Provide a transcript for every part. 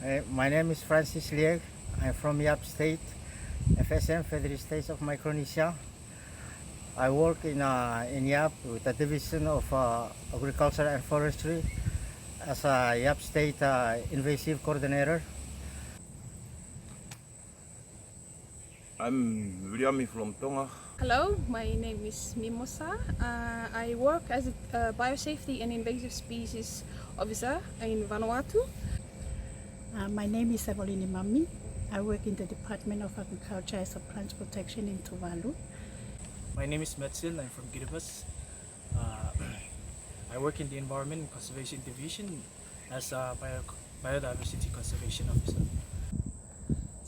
My name is Francis Lieg. I'm from Yap State, FSM, Federal States of Micronesia. I work in Yap with the Division of Agriculture and Forestry as a Yap State Invasive Coordinator. I'm William from Tonga. Hello, my name is Mimosa. I work as a biosafety and invasive species officer in Vanuatu. My name is Evelyn Mami. I work in the Department of Agriculture as a plant protection in Tuvalu. My name is Metsil. I'm from Kiribati. I work in the Environment and Conservation Division as a biodiversity conservation officer.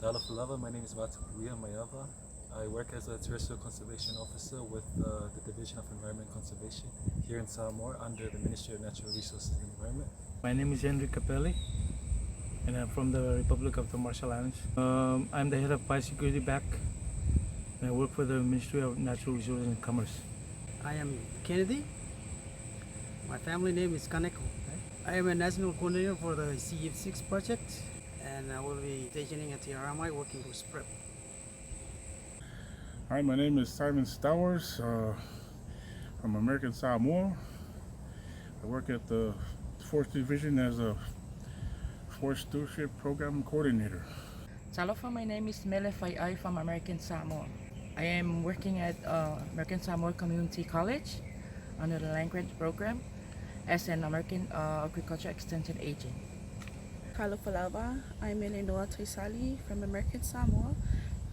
Talafalava, my name is Matapuria Mayava. I work as a terrestrial conservation officer with the Division of Environment Conservation here in Samoa under the Ministry of Natural Resources and Environment. My name is Henry Capelli and I'm from the Republic of the Marshall Islands. I'm the head of biosecurity back and I work for the Ministry of Natural Resources and Commerce. I am Kennedy. My family name is Kaneko. I am a national coordinator for the CF6 project and I will be stationing at Tiaramai working with SPREP. Hi, my name is Simon Stowers from American Samoa. I work at the Forest Division as a Forest Stewardship Program Coordinator. Talofa, my name is Mele Fai'ai from American Samoa. I am working at American Samoa Community College under the land grant program as an American Agriculture Extension Agent. Kalopalava, I'm Eleanor Toisali from American Samoa.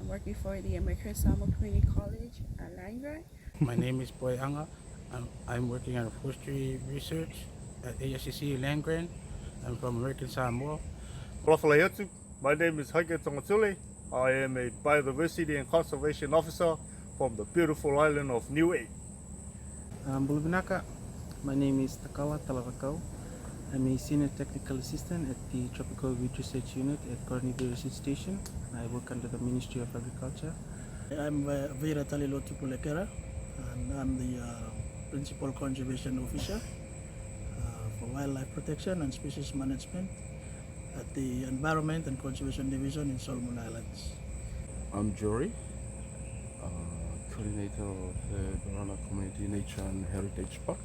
I'm working for the American Samoa Community College at land grant. My name is Boy Anga. I'm working on forestry research at ASCC land grant. I'm from American Samoa. My name is Hage Tongatule. I am a biodiversity and conservation officer from the beautiful island of Niue. Bulubinaka. My name is Takawa Talavakau. I'm a senior technical assistant at the Tropical Weed Research Unit at Corneville Research Station. I work under the Ministry of Agriculture. I'm Vera Talilotu Pulekera and I'm the Principal Conservation Officer for Wildlife Protection and Species Management at the Environment and Conservation Division in Solomon Islands. I'm Jory, coordinator of the Barana Community Nature and Heritage Park.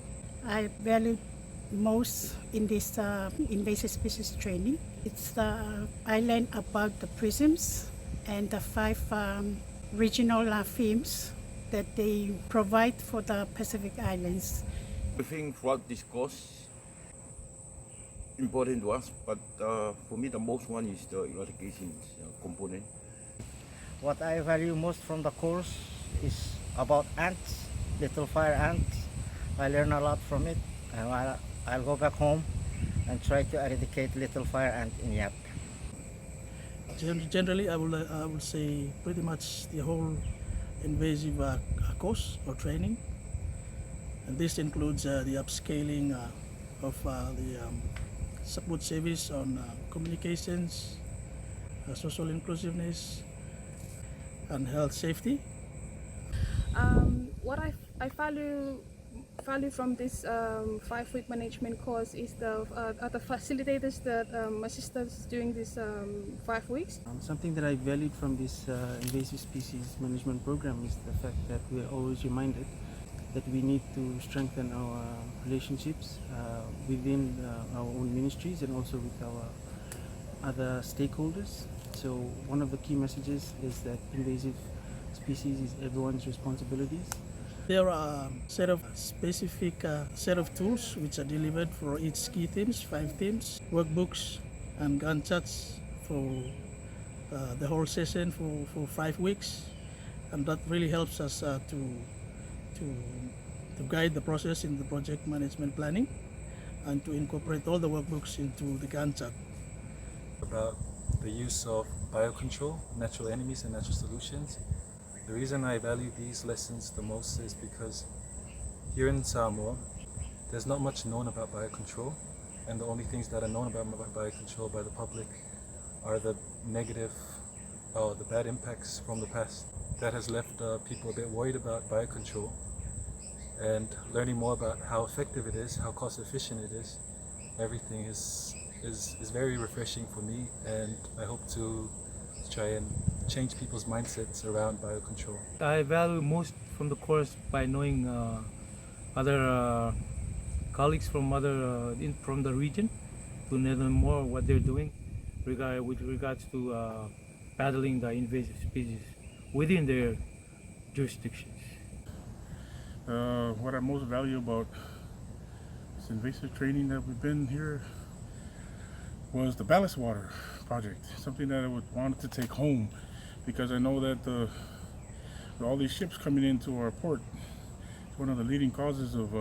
I value most in this invasive species training. It's I learned about the PRISMSS and the 5 regional themes that they provide for the Pacific Islands. I think throughout this course, important to us, but for me the most one is the eradication component. What I value most from the course is about ants, little fire ants. I learn a lot from it. I'll go back home and try to eradicate little fire ant in Yap. Generally, I would say pretty much the whole invasive course or training, and this includes the upscaling of the support service on communications, social inclusiveness, and health safety. What I value from this 5-week management course is the facilitators that assist us during this 5 weeks. Something that I valued from this invasive species management program is the fact that we are always reminded that we need to strengthen our relationships within our own ministries and also with our other stakeholders. So one of the key messages is that invasive species is everyone's responsibilities. There are a set of specific set of tools which are delivered for each key themes, 5 themes, workbooks and Gantt charts for the whole session for 5 weeks, and that really helps us to guide the process in the project management planning and to incorporate all the workbooks into the Gantt chart. About the use of biocontrol, natural enemies and natural solutions. The reason I value these lessons the most is because here in Samoa, there's not much known about biocontrol, and the only things that are known about biocontrol by the public are the negative or the bad impacts from the past. That has left people a bit worried about biocontrol, and learning more about how effective it is, how cost efficient it is, everything is is very refreshing for me, and I hope to try and change people's mindsets around biocontrol. I value most from the course by knowing other colleagues from from the region, to know them more what they're doing with regards to battling the invasive species within their jurisdictions. What I most value about this invasive training that we've been here was the ballast water project, something that I wanted to take home, because I know that all these ships coming into our port is one of the leading causes of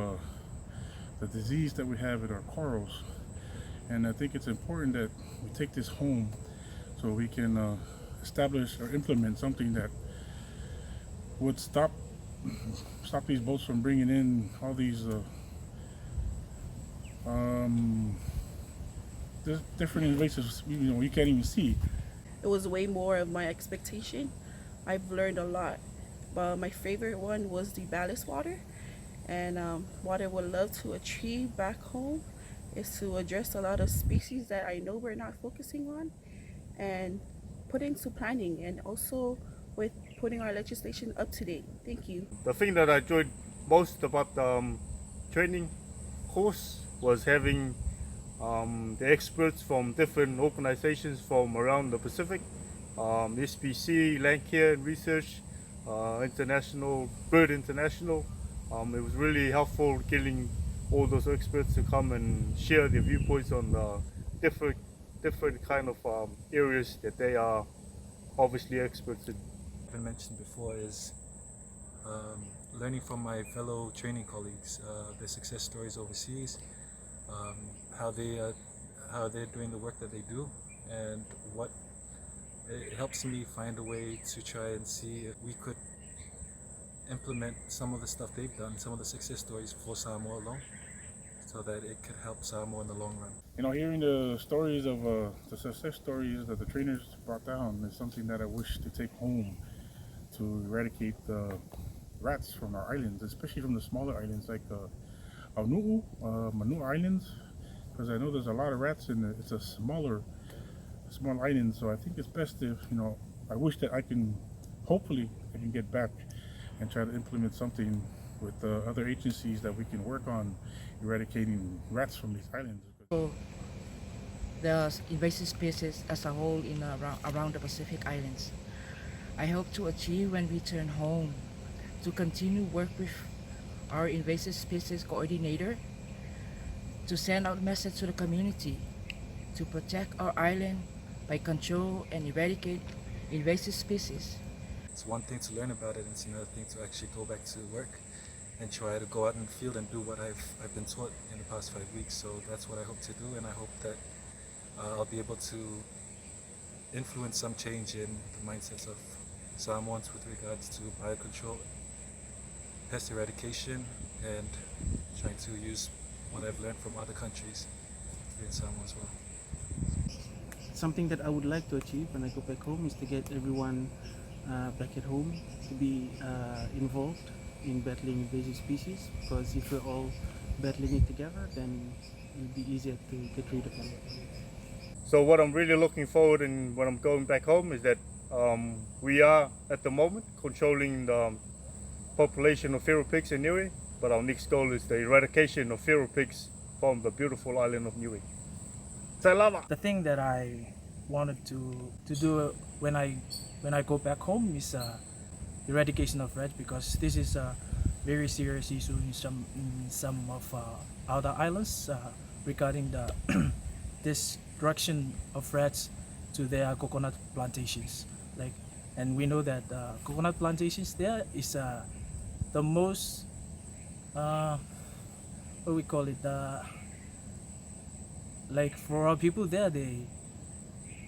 the disease that we have in our corals. And I think it's important that we take this home so we can establish or implement something that would stop these boats from bringing in all these different invasives, you can't even see. It was way more of my expectation. I've learned a lot, but my favorite one was the ballast water. And what I would love to achieve back home is to address a lot of species that I know we're not focusing on, and put into planning, and also with putting our legislation up to date. Thank you. The thing that I enjoyed most about the training course was having the experts from different organizations from around the Pacific, SPC, Land Care and Research, International, Bird International. It was really helpful getting all those experts to come and share their viewpoints on different kind of areas that they are obviously experts in. I've mentioned before is learning from my fellow training colleagues, their success stories overseas, how they're doing the work that they do, and what it helps me find a way to try and see if we could implement some of the stuff they've done, some of the success stories for Samoa alone, so that it could help Samoa in the long run. Hearing the stories of the success stories that the trainers brought down is something that I wish to take home to eradicate the rats from our islands, especially from the smaller islands like Aunuu, Manu Islands, because I know there's a lot of rats in it. It's a small island, so I think it's best if, I wish that hopefully I can get back and try to implement something with other agencies that we can work on eradicating rats from these islands. So the invasive species as a whole in around the Pacific Islands, I hope to achieve when we return home, to continue work with our invasive species coordinator, to send out a message to the community to protect our island by control and eradicate invasive species. It's one thing to learn about it, and it's another thing to actually go back to work and try to go out in the field and do what I've been taught in the past 5 weeks. So that's what I hope to do, and I hope that I'll be able to influence some change in the mindsets of Samoans with regards to biocontrol, pest eradication, and trying to use what I've learned from other countries here in Samoa as well. Something that I would like to achieve when I go back home is to get everyone back at home to be involved in battling invasive species, because if we're all battling it together, then it'll be easier to get rid of them. So what I'm really looking forward and when I'm going back home is that we are at the moment controlling the population of feral pigs in Niue, but our next goal is the eradication of feral pigs from the beautiful island of Niue. The thing that I wanted to do when I go back home is eradication of rats, because this is a very serious issue in some of other islands regarding the destruction of rats to their coconut plantations. And we know that coconut plantations there is the most what we call it, for our people there,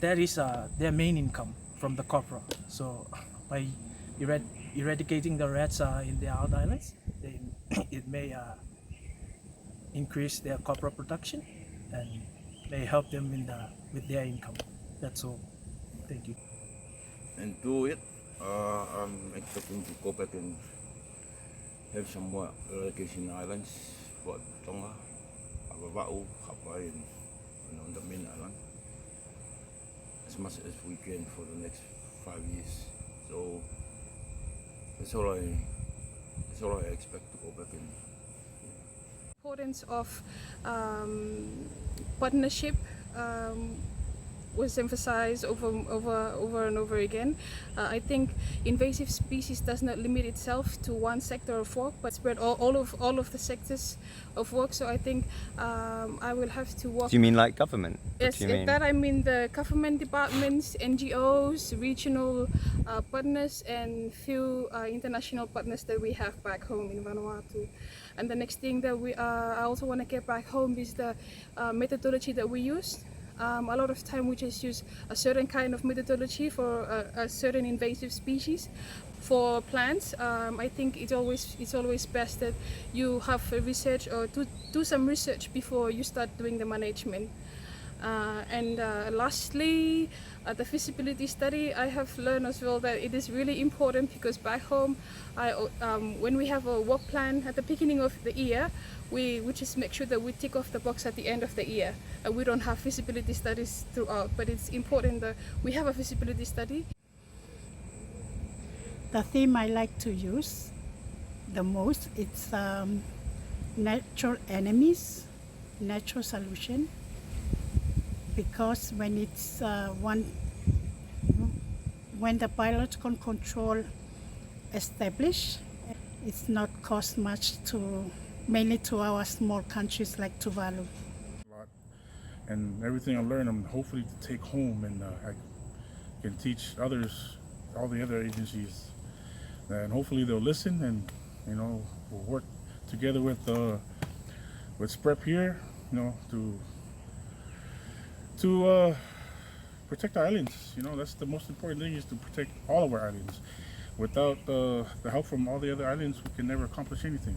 that is their main income from the copra. So by eradicating the rats in the outer islands, it may increase their copra production and may help them with their income. That's all. Thank you. And do it, I'm expecting to go back and have some more eradication islands for Tonga, Avava'u, Hawaii, and on the main island as much as we can for the next 5 years. So that's all I expect to go back in. Importance of partnership was emphasized over and over again. I think invasive species does not limit itself to one sector of work, but spread all of the sectors of work. So I think I will have to work. Do you mean like government? Yes, that I mean the government departments, NGOs, regional partners, and few international partners that we have back home in Vanuatu. And the next thing that I also want to get back home is the methodology that we use. A lot of time we just use a certain kind of methodology for a certain invasive species. For plants, I think it's always best that you have a research or do some research before you start doing the management. And lastly, the feasibility study, I have learned as well that it is really important because back home, when we have a work plan at the beginning of the year, we just make sure that we tick off the box at the end of the year. We don't have feasibility studies throughout, but it's important that we have a feasibility study. The theme I like to use the most, it's natural enemies, natural solution. Because when it's when the biological control established, it's not cost much mainly to our small countries like Tuvalu. And everything I learn, I'm hopefully to take home, and I can teach others, all the other agencies, and hopefully they'll listen, and we'll work together with SPREP here, to protect our islands. That's the most important thing, is to protect all of our islands. Without the help from all the other islands, we can never accomplish anything.